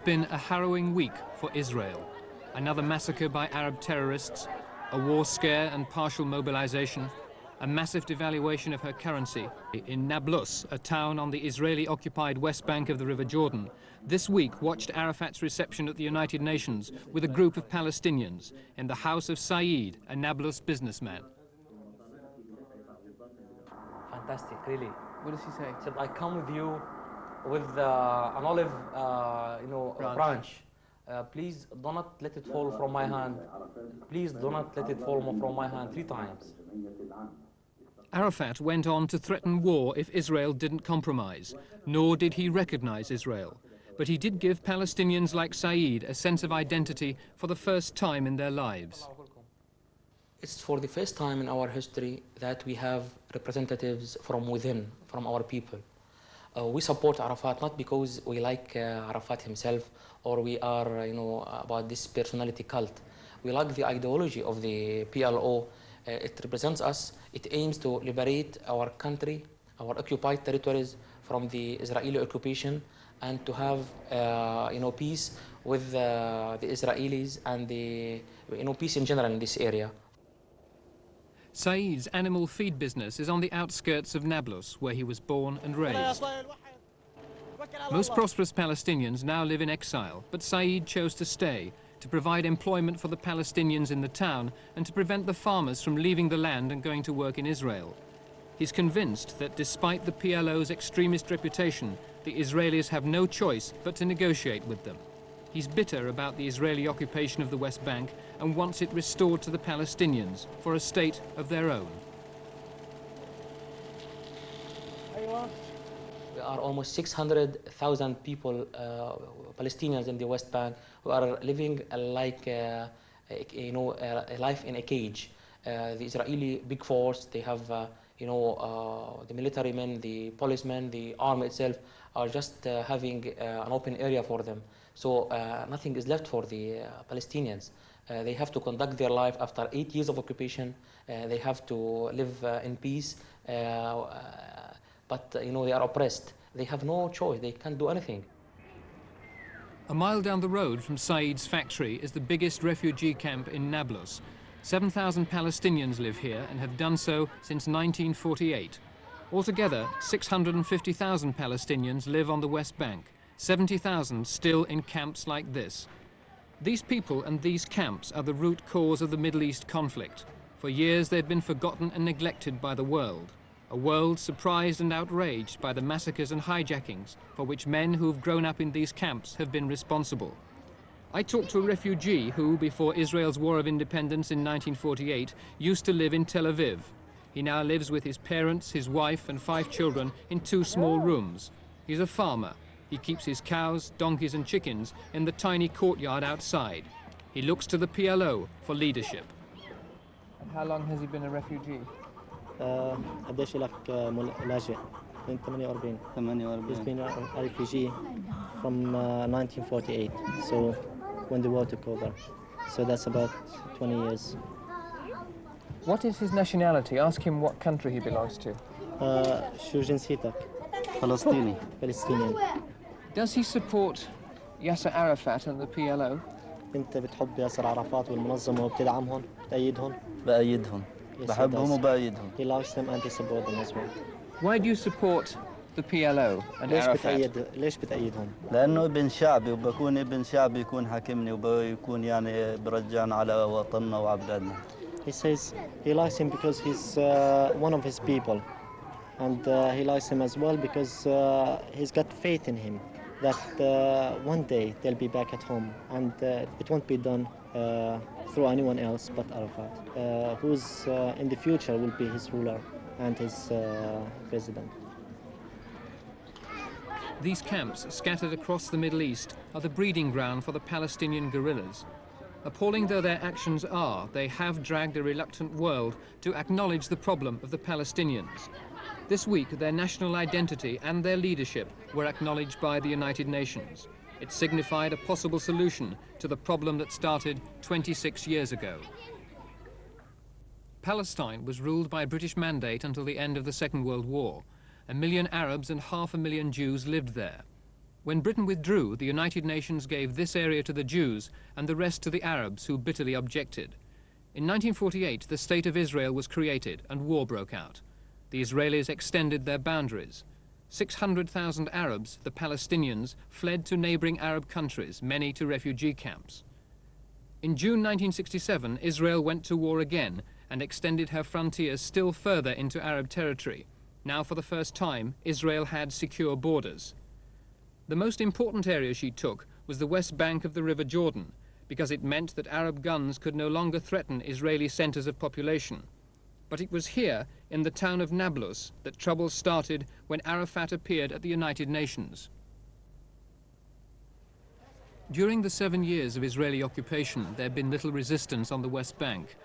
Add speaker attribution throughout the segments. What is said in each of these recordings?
Speaker 1: been a harrowing week for Israel. Another massacre by Arab terrorists, a war scare and partial mobilization, a massive devaluation of her currency. In Nablus, a town on the Israeli-occupied west bank of the River Jordan, this week watched Arafat's reception at the United Nations with a group of Palestinians in the house of Saeed, a Nablus businessman.
Speaker 2: Fantastic, really.
Speaker 1: What does he say?
Speaker 2: He said, I come with you with an olive branch. Please do not let it fall from my hand. Please do not let it fall from my hand 3 times.
Speaker 1: Arafat went on to threaten war if Israel didn't compromise, nor did he recognize Israel. But he did give Palestinians like Saeed a sense of identity for the first time in their lives.
Speaker 2: It's for the first time in our history that we have representatives from within, from our people. We support Arafat not because we like Arafat himself or we are, about this personality cult. We like the ideology of the PLO. It represents us. It aims to liberate our country, our occupied territories from the Israeli occupation, and to have, peace with the Israelis and the, peace in general in this area.
Speaker 1: Saeed's animal feed business is on the outskirts of Nablus, where he was born and raised. Most prosperous Palestinians now live in exile, but Saeed chose to stay, to provide employment for the Palestinians in the town and to prevent the farmers from leaving the land and going to work in Israel. He's convinced that despite the PLO's extremist reputation, the Israelis have no choice but to negotiate with them. He's bitter about the Israeli occupation of the West Bank and wants it restored to the Palestinians for a state of their own.
Speaker 2: There are almost 600,000 people, Palestinians in the West Bank, who are living like, a life in a cage. The Israeli big force, they have, the military men, the policemen, the army itself are just having an open area for them. So nothing is left for the Palestinians. They have to conduct their life after 8 years of occupation. They have to live in peace, but they are oppressed. They have no choice. They can't do anything.
Speaker 1: A mile down the road from Saeed's factory is the biggest refugee camp in Nablus. 7,000 Palestinians live here and have done so since 1948. Altogether, 650,000 Palestinians live on the West Bank, 70,000 still in camps like this. These people and these camps are the root cause of the Middle East conflict. For years they'd been forgotten and neglected by the world, a world surprised and outraged by the massacres and hijackings for which men who've grown up in these camps have been responsible. I talked to a refugee who, before Israel's War of Independence in 1948, used to live in Tel Aviv. He now lives with his parents, his wife and 5 children in 2 small rooms. He's a farmer. He keeps his cows, donkeys and chickens in the tiny courtyard outside. He looks to the PLO for leadership. And how long has he been a refugee?
Speaker 3: قديش لك لاجئ من 48. He's been a refugee from 1948, so when the war took over. So that's about 20 years.
Speaker 1: What is his nationality? Ask him what country he belongs to.
Speaker 3: شو جنسيتك؟ Palestinian.
Speaker 1: Does he support Yasser Arafat and the PLO?
Speaker 3: أنت بتحب ياسر عرفات والمنظمة وبتدعمهم بتأيدهم؟
Speaker 4: بأيدهم. بحبهم وبأيدهم.
Speaker 3: He likes them and he supports them as well.
Speaker 1: Why do you support the PLO and Arafat?
Speaker 3: ليش بتأيدهم؟
Speaker 4: لأنه ابن شعبي وبكون ابن شعبي يكون حاكمني وبيكون برجعنا على وطننا وعبلادنا.
Speaker 3: He says he likes him because he's one of his people, and he likes him as well because he's got faith in him that one day they'll be back at home, and it won't be done through anyone else but Arafat, who's in the future will be his ruler and his president.
Speaker 1: These camps, scattered across the Middle East, are the breeding ground for the Palestinian guerrillas. Appalling though their actions are, they have dragged a reluctant world to acknowledge the problem of the Palestinians. This week, their national identity and their leadership were acknowledged by the United Nations. It signified a possible solution to the problem that started 26 years ago. Palestine was ruled by British mandate until the end of the Second World War. 1 million Arabs and 500,000 Jews lived there. When Britain withdrew, the United Nations gave this area to the Jews and the rest to the Arabs, who bitterly objected. In 1948, the State of Israel was created and war broke out. The Israelis extended their boundaries. 600,000 Arabs, the Palestinians, fled to neighboring Arab countries, many to refugee camps. In June 1967, Israel went to war again and extended her frontiers still further into Arab territory. Now, for the first time, Israel had secure borders. The most important area she took was the west bank of the River Jordan, because it meant that Arab guns could no longer threaten Israeli centers of population. But it was here, in the town of Nablus, that troubles started when Arafat appeared at the United Nations. During the 7 years of Israeli occupation, there had been little resistance on the West Bank.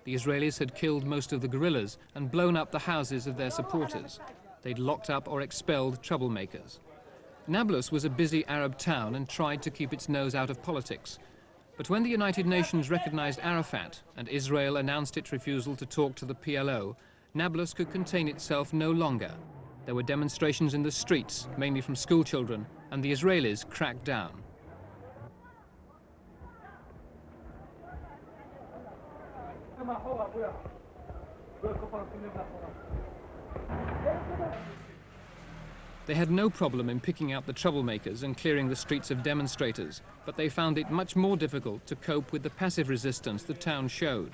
Speaker 1: The Israelis had killed most of the guerrillas and blown up the houses of their supporters. They'd locked up or expelled troublemakers. Nablus was a busy Arab town and tried to keep its nose out of politics. But when the United Nations recognized Arafat and Israel announced its refusal to talk to the PLO, Nablus could contain itself no longer. There were demonstrations in the streets, mainly from schoolchildren, and the Israelis cracked down. They had no problem in picking out the troublemakers and clearing the streets of demonstrators, but they found it much more difficult to cope with the passive resistance the town showed.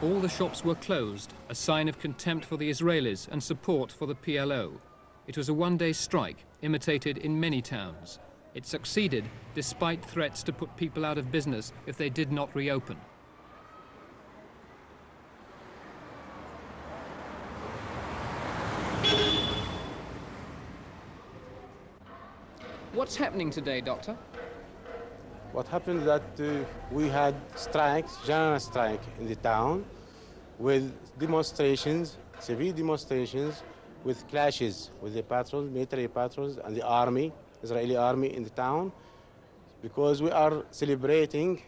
Speaker 1: All the shops were closed, a sign of contempt for the Israelis and support for the PLO. It was a one-day strike, imitated in many towns. It succeeded despite threats to put people out of business if they did not reopen. What's happening today, Doctor?
Speaker 5: What happened that we had strikes, general strike in the town with demonstrations, severe demonstrations, with clashes with the patrols, military patrols and the army, Israeli army in the town, because we are celebrating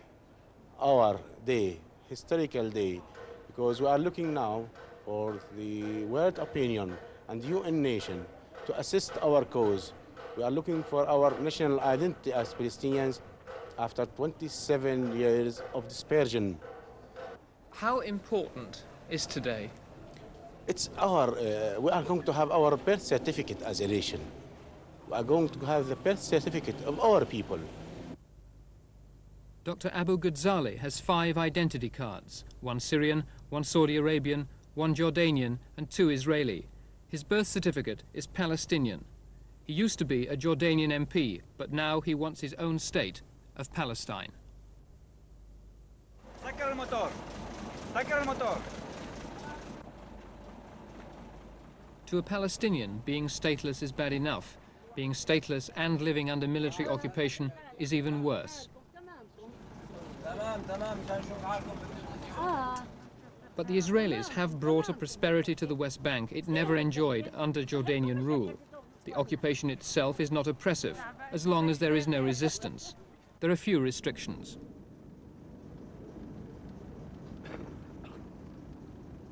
Speaker 5: our day, historical day, because we are looking now for the world opinion and the UN nation to assist our cause. We are looking for our national identity as Palestinians after 27 years of dispersion.
Speaker 1: How important is today?
Speaker 5: It's we are going to have our birth certificate as a nation. We are going to have the birth certificate of our people.
Speaker 1: Dr. Abu Ghazali has 5 identity cards, 1 Syrian, 1 Saudi Arabian, 1 Jordanian and 2 Israeli. His birth certificate is Palestinian. He used to be a Jordanian MP, but now he wants his own state of Palestine. To a Palestinian, being stateless is bad enough. Being stateless and living under military occupation is even worse. But the Israelis have brought a prosperity to the West Bank it never enjoyed under Jordanian rule. The occupation itself is not oppressive, as long as there is no resistance. There are few restrictions.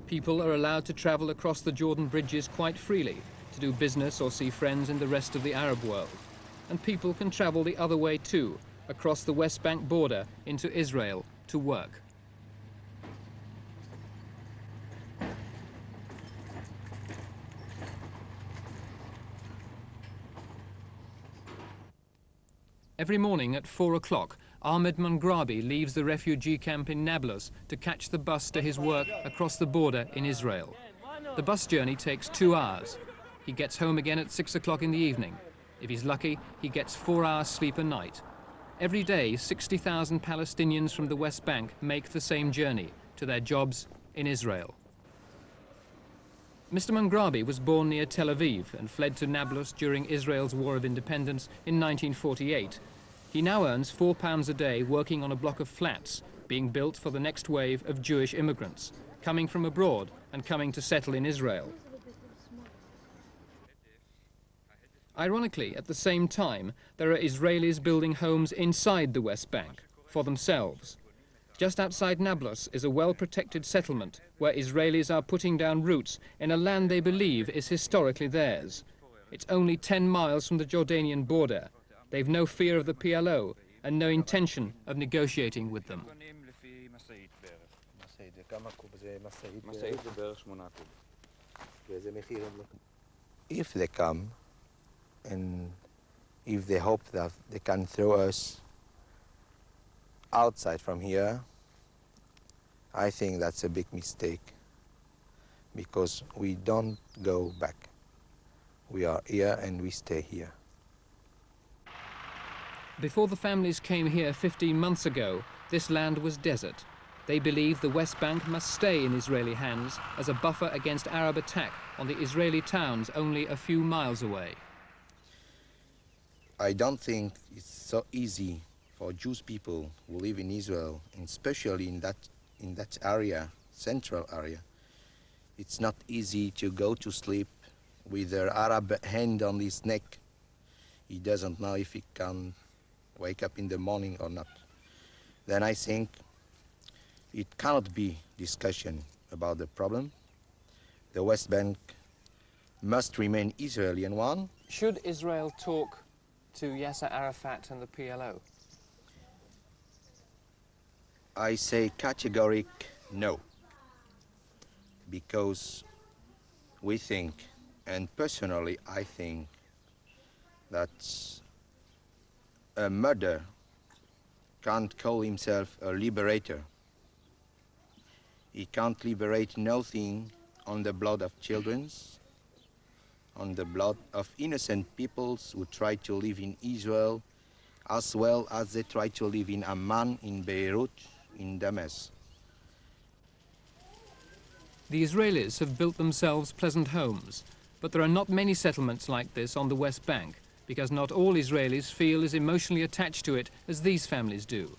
Speaker 1: People are allowed to travel across the Jordan bridges quite freely to do business or see friends in the rest of the Arab world. And people can travel the other way too, across the West Bank border into Israel to work. Every morning at 4 o'clock, Ahmed Mangrabi leaves the refugee camp in Nablus to catch the bus to his work across the border in Israel. The bus journey takes 2 hours. He gets home again at 6 o'clock in the evening. If he's lucky, he gets 4 hours sleep a night. Every day, 60,000 Palestinians from the West Bank make the same journey to their jobs in Israel. Mr. Mangrabi was born near Tel Aviv and fled to Nablus during Israel's War of Independence in 1948. He now earns £4 a day working on a block of flats being built for the next wave of Jewish immigrants, coming from abroad and coming to settle in Israel. Ironically, at the same time, there are Israelis building homes inside the West Bank for themselves. Just outside Nablus is a well-protected settlement where Israelis are putting down roots in a land they believe is historically theirs. It's only 10 miles from the Jordanian border. They've no fear of the PLO and no intention of negotiating with them.
Speaker 6: If they come and if they hope that they can throw us outside from here, I think that's a big mistake, because we don't go back. We are here and we stay here.
Speaker 1: Before the families came here 15 months ago, this land was desert. They believe the West Bank must stay in Israeli hands as a buffer against Arab attack on the Israeli towns only a few miles away.
Speaker 6: I don't think it's so easy for Jewish people who live in Israel, and especially in that area, central area. It's not easy to go to sleep with their Arab hand on his neck. He doesn't know if he can wake up in the morning or not. Then I think it cannot be discussion about the problem. The West Bank must remain Israeli and one.
Speaker 1: Should Israel talk to Yasser Arafat and the PLO?
Speaker 6: I say categoric no, because we think, and personally I think, that a murderer can't call himself a liberator. He can't liberate nothing on the blood of children, on the blood of innocent peoples who try to live in Israel, as well as they try to live in Amman, in Beirut, in Damascus.
Speaker 1: The Israelis have built themselves pleasant homes, but there are not many settlements like this on the West Bank, because not all Israelis feel as emotionally attached to it as these families do.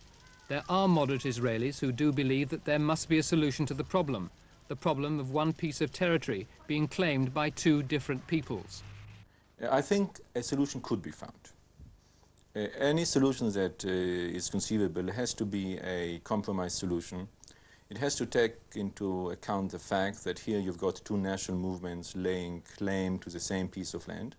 Speaker 1: There are moderate Israelis who do believe that there must be a solution to the problem of one piece of territory being claimed by two different peoples.
Speaker 7: I think a solution could be found. Any solution that is conceivable has to be a compromise solution. It has to take into account the fact that here you've got two national movements laying claim to the same piece of land,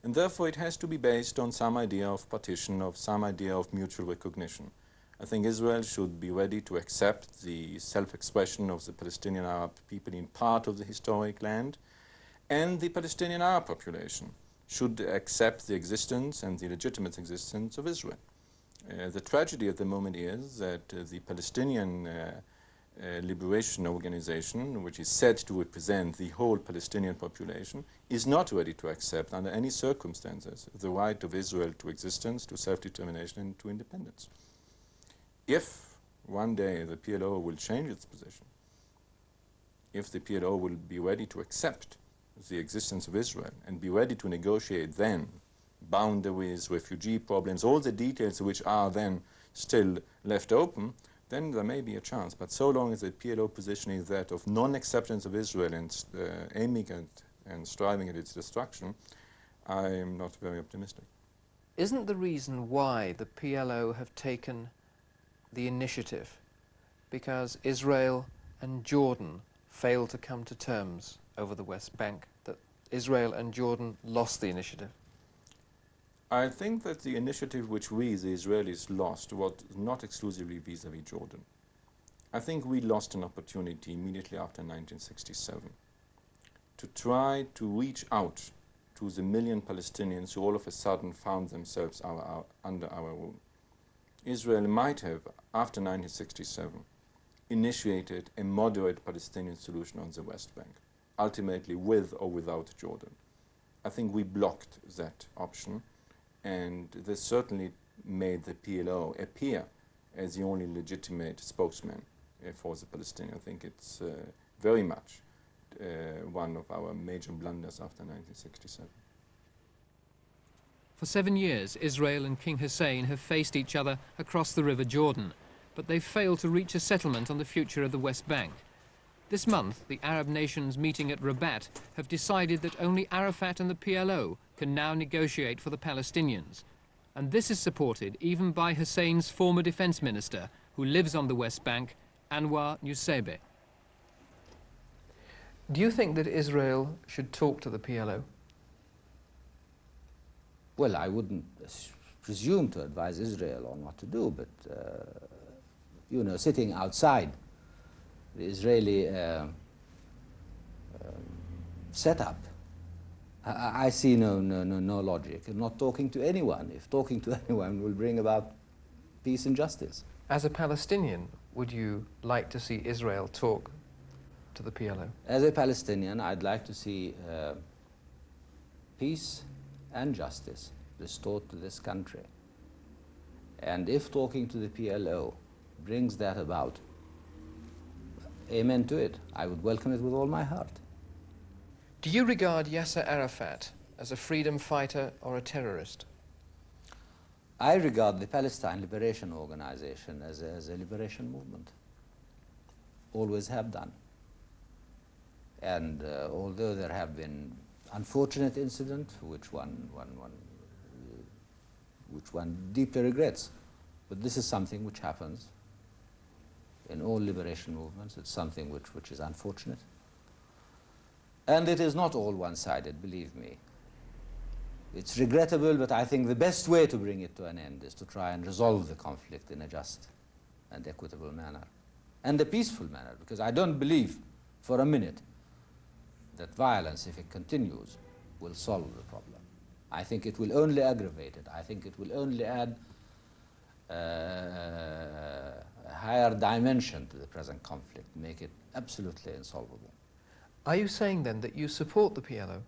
Speaker 7: and therefore it has to be based on some idea of partition, of some idea of mutual recognition. I think Israel should be ready to accept the self-expression of the Palestinian Arab people in part of the historic land, and the Palestinian Arab population should accept the existence and the legitimate existence of Israel. The tragedy at the moment is that the Palestinian Liberation Organization, which is said to represent the whole Palestinian population, is not ready to accept under any circumstances the right of Israel to existence, to self-determination and to independence. If one day the PLO will change its position, if the PLO will be ready to accept the existence of Israel and be ready to negotiate then boundaries, refugee problems, all the details which are then still left open, then there may be a chance. But so long as the PLO position is that of non-acceptance of Israel and aiming at and striving at its destruction, I am not very optimistic.
Speaker 1: Isn't the reason why the PLO have taken the initiative because Israel and Jordan failed to come to terms over the West Bank, that Israel and Jordan lost the initiative?
Speaker 7: I think that the initiative which we, the Israelis, lost was not exclusively vis-à-vis Jordan. I think we lost an opportunity immediately after 1967 to try to reach out to the million Palestinians who all of a sudden found themselves under our rule. Israel might have, after 1967, initiated a moderate Palestinian solution on the West Bank, ultimately with or without Jordan. I think we blocked that option, and this certainly made the PLO appear as the only legitimate spokesman for the Palestinians. I think it's very much one of our major blunders after 1967.
Speaker 1: For 7 years, Israel and King Hussein have faced each other across the River Jordan, but they've failed to reach a settlement on the future of the West Bank. This month, the Arab nations meeting at Rabat have decided that only Arafat and the PLO can now negotiate for the Palestinians. And this is supported even by Hussein's former defense minister, who lives on the West Bank, Anwar Nusseibeh. Do you think that Israel should talk to the PLO?
Speaker 8: Well, I wouldn't presume to advise Israel on what to do, but, you know, sitting outside the Israeli setup, I see no logic in not talking to anyone, if talking to anyone will bring about peace and justice.
Speaker 1: As a Palestinian, would you like to see Israel talk to the PLO?
Speaker 8: As a Palestinian, I'd like to see peace and justice restored to this country. And if talking to the PLO brings that about, amen to it. I would welcome it with all my heart.
Speaker 1: Do you regard Yasser Arafat as a freedom fighter or a terrorist?
Speaker 8: I regard the Palestine Liberation Organization as a liberation movement. Always have done. And although there have been unfortunate incidents, which one deeply regrets, but this is something which happens in all liberation movements. It's something which is unfortunate. And it is not all one-sided, believe me. It's regrettable, but I think the best way to bring it to an end is to try and resolve the conflict in a just and equitable manner, and a peaceful manner, because I don't believe for a minute that violence, if it continues, will solve the problem. I think it will only aggravate it. I think it will only add a higher dimension to the present conflict, make it absolutely insolvable.
Speaker 1: Are you saying then that you support the PLO?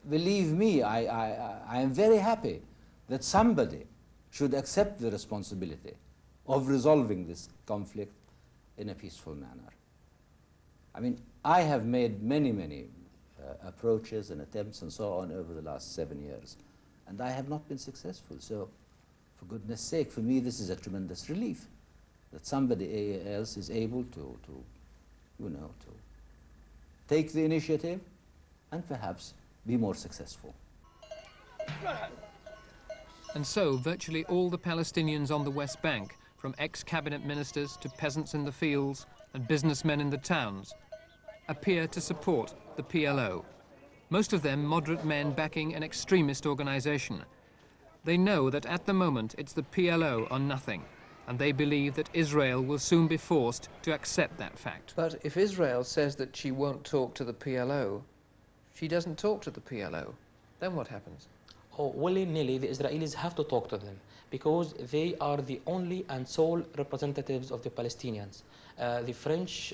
Speaker 8: Believe me, I am very happy that somebody should accept the responsibility of resolving this conflict in a peaceful manner. I mean, I have made many approaches and attempts and so on over the last 7 years, and I have not been successful. So, for goodness sake, for me this is a tremendous relief that somebody else is able to take the initiative and perhaps be more successful.
Speaker 1: And so virtually all the Palestinians on the West Bank, from ex-cabinet ministers to peasants in the fields and businessmen in the towns, appear to support the PLO. Most of them moderate men backing an extremist organization. They know that at the moment it's the PLO or nothing, and they believe that Israel will soon be forced to accept that fact. But if Israel says that she won't talk to the PLO, she doesn't talk to the PLO, then what happens?
Speaker 2: Oh, willy-nilly, the Israelis have to talk to them because they are the only and sole representatives of the Palestinians. The French,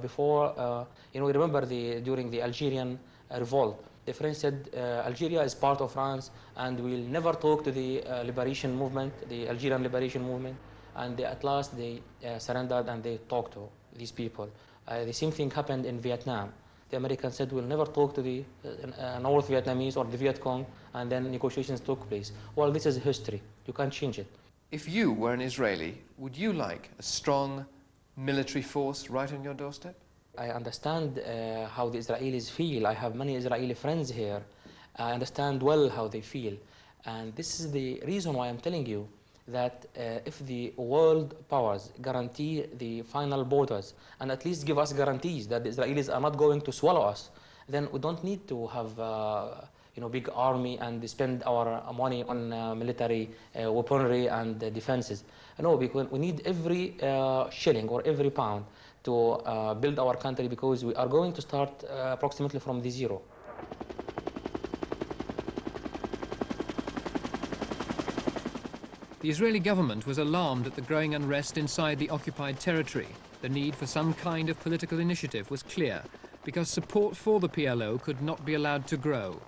Speaker 2: before, remember during the Algerian revolt, the French said Algeria is part of France and will never talk to the liberation movement, the Algerian liberation movement. And at last they surrendered and they talked to these people. The same thing happened in Vietnam. The Americans said we'll never talk to the North Vietnamese or the Viet Cong, and then negotiations took place. Well, this is history. You can't change it.
Speaker 1: If you were an Israeli, would you like a strong military force right on your doorstep?
Speaker 2: I understand how the Israelis feel. I have many Israeli friends here. I understand well how they feel. And this is the reason why I'm telling you that if the world powers guarantee the final borders and at least give us guarantees that the Israelis are not going to swallow us, then we don't need to have big army and spend our money on military weaponry and defenses. No, because we need every shilling or every pound to build our country, because we are going to start approximately from the zero.
Speaker 1: The Israeli government was alarmed at the growing unrest inside the occupied territory. The need for some kind of political initiative was clear, because support for the PLO could not be allowed to grow.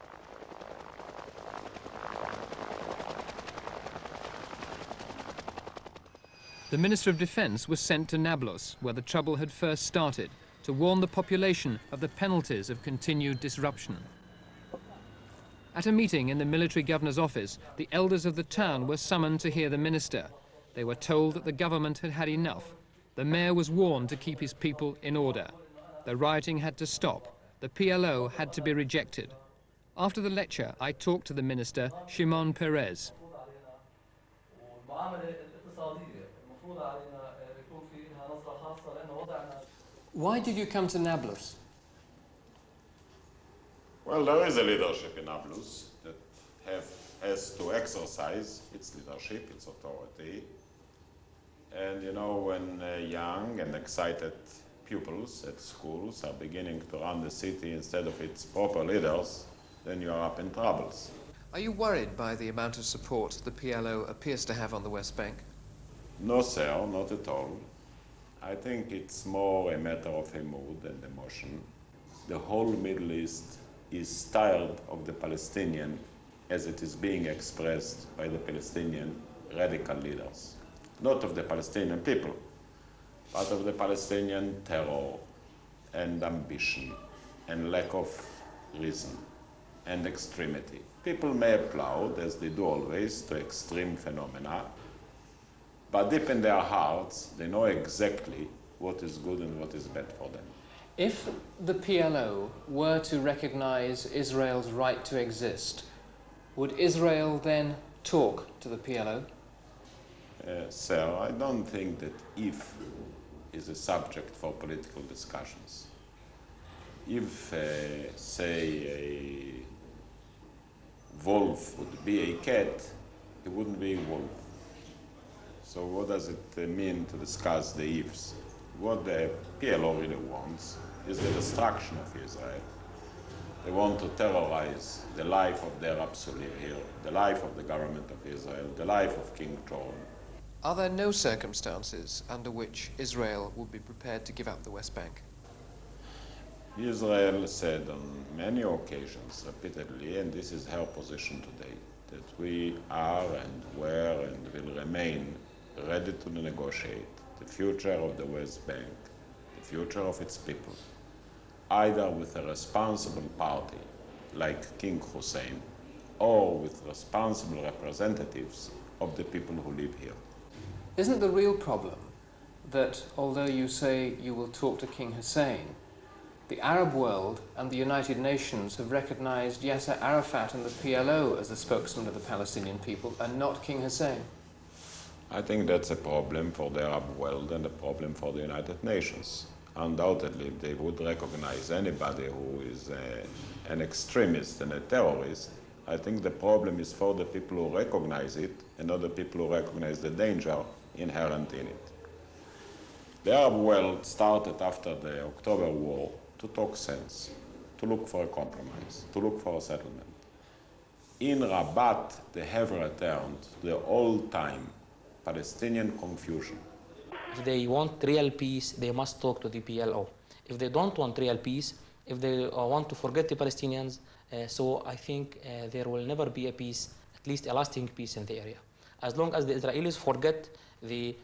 Speaker 1: The Minister of Defense was sent to Nablus, where the trouble had first started, to warn the population of the penalties of continued disruption. At a meeting in the military governor's office, the elders of the town were summoned to hear the minister. They were told that the government had had enough. The mayor was warned to keep his people in order. The rioting had to stop. The PLO had to be rejected. After the lecture, I talked to the minister, Shimon Peres. Why did you come to Nablus?
Speaker 9: Well, there is a leadership in Nablus that has to exercise its leadership, its authority. And you know, when young and excited pupils at schools are beginning to run the city instead of its proper leaders, then you are up in troubles.
Speaker 10: Are you worried by the amount of support the PLO appears to have on the West Bank?
Speaker 9: No, sir, not at all. I think it's more a matter of a mood and emotion. The whole Middle East is tired of the Palestinian as it is being expressed by the Palestinian radical leaders. Not of the Palestinian people, but of the Palestinian terror and ambition and lack of reason and extremity. People may applaud, as they do always, to extreme phenomena, but deep in their hearts, they know exactly what is good and what is bad for them.
Speaker 1: If the PLO were to recognize Israel's right to exist, would Israel then talk to the PLO?
Speaker 9: Sir, I don't think that if is a subject for political discussions. If, say, a wolf would be a cat, it wouldn't be a wolf. So what does it mean to discuss the ifs? What the PLO really wants is the destruction of Israel. They want to terrorize the life of their absolute hero, the life of the government of Israel, the life of King Jordan.
Speaker 10: Are there no circumstances under which Israel would be prepared to give up the West Bank?
Speaker 9: Israel said on many occasions, repeatedly, and this is her position today, that we are and were and will remain ready to negotiate the future of the West Bank, the future of its people, either with a responsible party like King Hussein or with responsible representatives of the people who live here.
Speaker 1: Isn't the real problem that although you say you will talk to King Hussein, the Arab world and the United Nations have recognized Yasser Arafat and the PLO as the spokesman of the Palestinian people and not King Hussein?
Speaker 9: I think that's a problem for the Arab world and a problem for the United Nations. Undoubtedly, if they would recognize anybody who is an extremist and a terrorist, I think the problem is for the people who recognize it and not the people who recognize the danger inherent in it. The Arab world started after the October War to talk sense, to look for a compromise, to look for a settlement. In Rabat, they have returned to the old-time Palestinian confusion.
Speaker 2: If they want real peace, they must talk to the PLO. If they don't want real peace, if they want to forget the Palestinians, so I think there will never be a peace, at least a lasting peace in the area. As long as the Israelis forget the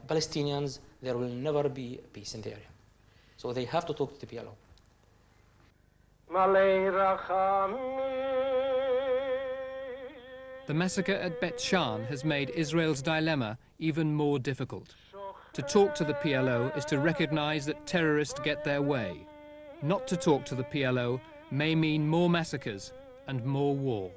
Speaker 2: Palestinians, there will never be peace in the area. So they have to talk to the PLO.
Speaker 1: The massacre at Bet Shan has made Israel's dilemma even more difficult. To talk to the PLO is to recognize that terrorists get their way. Not to talk to the PLO may mean more massacres and more war.